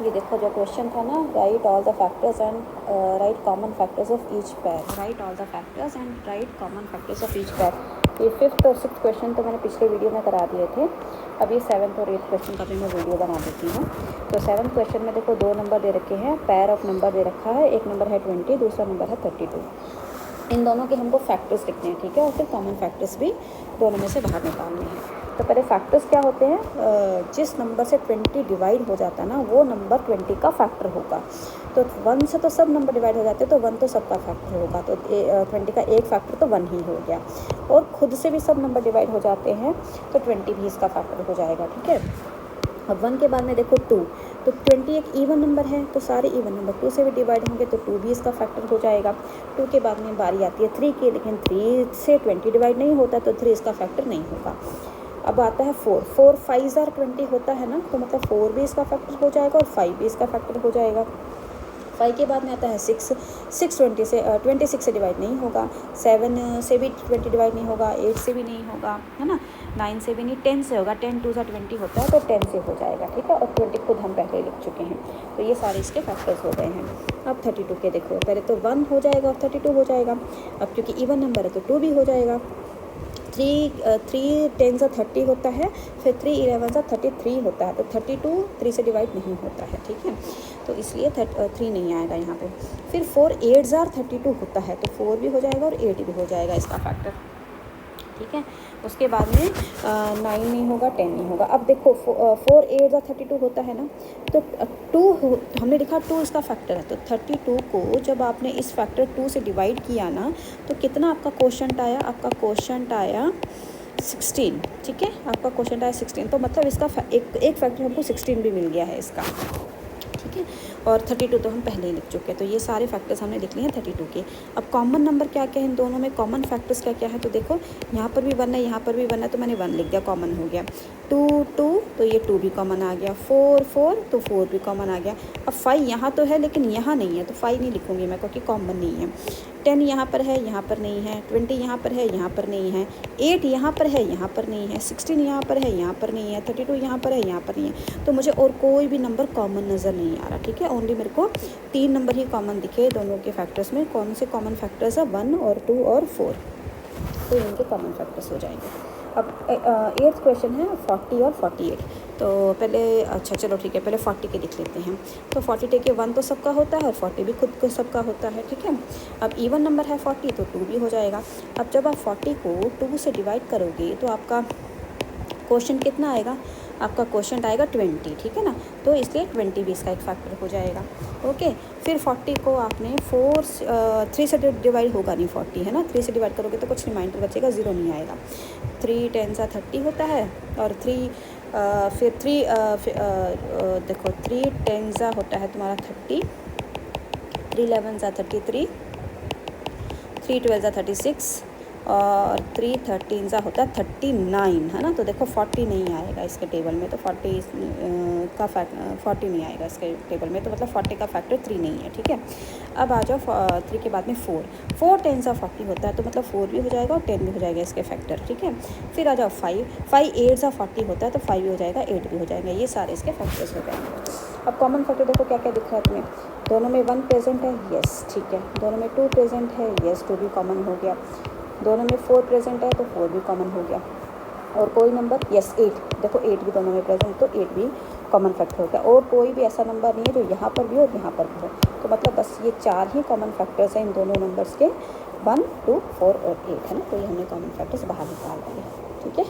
ये देखो जो क्वेश्चन था ना, right all the factors and right common factors of each pair, right all the factors and right common factors of each pair. ये 5th और 6th question तो मैंने पिछले वीडियो में करा दिए थे। अब ये 7th और 8th क्वेश्चन का भी मैं वीडियो बना देती हूँ। तो 7th क्वेश्चन में देखो 2 नंबर दे रखे हैं, पेयर ऑफ नंबर दे रखा है, एक नंबर है 20, दूसरा नंबर है 32। इन दोनों के हमको फैक्टर्स लिखने हैं, ठीक है, और फिर कॉमन फैक्टर्स भी दोनों में से बाहर निकालने हैं। तो पहले फैक्टर्स क्या होते हैं, जिस नंबर से 20 डिवाइड हो जाता है ना, वो नंबर 20 का फैक्टर होगा। तो 1 से तो सब नंबर डिवाइड हो जाते हैं, तो 1 तो सबका फैक्टर होगा। तो 20 का एक फैक्टर तो 1 ही हो गया। और खुद से भी सब नंबर डिवाइड हो जाते हैं, तो 20 भी इसका फैक्टर हो जाएगा, ठीक है। अब 1 के बाद में देखो 2, तो 20 एक इवन नंबर है, तो सारे इवन नंबर 2 से भी डिवाइड होंगे, तो 2 भी इसका फैक्टर हो जाएगा। 2 के बाद में बारी आती है 3 की, लेकिन 3 से 20 डिवाइड नहीं होता, तो 3 इसका फैक्टर नहीं होगा। अब आता है 4, 4 5 आर 20 होता है ना, तो मतलब 4 भी इसका फैक्टर हो जाएगा और 5 भी इसका फैक्टर हो जाएगा। 5 के बाद में आता है 6, 6 20 से 26 से डिवाइड नहीं होगा, 7 से भी 20 डिवाइड नहीं होगा, 8 से भी नहीं होगा, है ना, 9 से भी नहीं, 10 से होगा, 10 2 सा 20 होता है, तो 10 से हो जाएगा, ठीक है। और 20 खुद हम पहले लिख चुके हैं, तो ये सारे इसके फैक्टर्स हो गए हैं। अब 32 के देखो, पहले तो 1 हो जाएगा और 32 हो जाएगा। अब क्योंकि इवन नंबर है तो 2 भी हो जाएगा। 3 10 सा 30 होता है, फिर 3 11 सा 33 होता है, तो 32 3 से डिवाइड नहीं होता है, ठीक है, तो इसलिए 3 नहीं आएगा यहाँ पे। फिर 4 8 जार 32 होता है, तो 4 भी हो जाएगा और 8 भी हो जाएगा इसका फैक्टर, ठीक है। उसके बाद में 9 नहीं होगा, 10 नहीं होगा। अब देखो 4 8 जार 32 होता है ना, तो 2 हमने लिखा 2 इसका फैक्टर है, तो 32 को जब आपने इस फैक्टर 2 से डिवाइड किया ना, तो कितना आपका क्वोशंट आया, आपका क्वोशंट आया 16, ठीक है, आपका क्वोशंट आया 16, तो मतलब इसका एक फैक्टर हमको 16 भी मिल गया है इसका, ठीक है। और 32 तो हम पहले ही लिख चुके हैं, तो ये सारे फैक्टर्स हमने लिख लिए हैं 32 के। अब कॉमन नंबर क्या क्या है इन दोनों में, कॉमन फैक्टर्स क्या क्या है, तो देखो यहाँ पर भी 1 है, यहाँ पर भी 1 है, तो मैंने 1 लिख दिया, कॉमन हो गया। 2 2, तो ये 2 भी कॉमन आ गया। 4 4, तो 4 भी कॉमन आ गया। अब 5 यहाँ तो है लेकिन यहाँ नहीं है, तो 5 नहीं लिखूँगी मैं, क्योंकि कॉमन नहीं है। 10 यहाँ पर है, यहाँ पर नहीं है। 20 यहाँ पर है, यहाँ पर नहीं है। 8 यहाँ पर है, यहाँ पर नहीं है। 16 यहाँ पर है, यहाँ पर नहीं है। 32 यहाँ पर है, यहाँ पर नहीं है। तो मुझे और कोई भी नंबर कॉमन नज़र नहीं आ रहा, ठीक है। ओनली मेरे को 3 नंबर ही कॉमन दिखे दोनों के फैक्टर्स में। कौन से कॉमन फैक्टर्स है, 1 और 2 और 4, तो इनके कॉमन फैक्टर्स हो जाएंगे। अब 8th क्वेश्चन है 40 और 48। तो पहले अच्छा चलो ठीक है, पहले 40 के लिख लेते हैं। तो 40 के 1 तो सबका होता है और 40 भी खुद को सबका होता है, ठीक है। अब इवन नंबर है 40, तो 2 भी हो जाएगा। अब जब आप 40 को 2 से डिवाइड करोगे तो आपका क्वेश्चन कितना आएगा, आपका क्वेश्चन आएगा 20, ठीक है ना, तो इसलिए 20 भी इसका एक फैक्टर हो जाएगा, ओके। फिर 40 को आपने 3 से डिवाइड होगा नहीं 40, है ना, 3 से डिवाइड करोगे तो कुछ रिमाइंडर बचेगा, 0 नहीं आएगा। 3 10 सा 30 होता है, और 3 देखो 3 10 सा होता है तुम्हारा 30, 3 11 सा 33, 3 12 सा 36, और 3 13 सा होता है 39, है ना। तो देखो 40 नहीं आएगा इसके टेबल में, तो 40 का 40 नहीं आएगा इसके टेबल में, तो मतलब 40 का फैक्टर 3 नहीं है, ठीक है। अब आ जाओ 3 के बाद में 4 10 सा 40 होता है, तो मतलब 4 भी हो जाएगा और 10 भी हो जाएगा इसके फैक्टर, ठीक है। फिर आ जाओ 5 8 सा 40 होता है, तो 5 भी हो जाएगा, 8 भी हो जाएगा, ये सारे इसके फैक्टर्स हो जाएंगे। अब कॉमन फैक्टर देखो क्या क्या दिख रहा है तुम्हें, दोनों में 1 प्रेजेंट है, यस, ठीक है। दोनों में 2 प्रेजेंट है, यस, 2 भी कॉमन हो गया। दोनों में 4 प्रेजेंट है, तो 4 भी कॉमन हो गया। और कोई नंबर, यस 8, देखो 8 भी दोनों में प्रेजेंट, तो 8 भी कॉमन फैक्टर हो गया। और कोई भी ऐसा नंबर नहीं है जो यहाँ पर भी हो और यहाँ पर भी हो, तो मतलब बस ये 4 ही कॉमन फैक्टर्स हैं इन दोनों नंबर्स के, 1 2 4 और 8, है ना। तो ये हमने कॉमन फैक्टर्स बाहर निकाल दिए, ठीक है।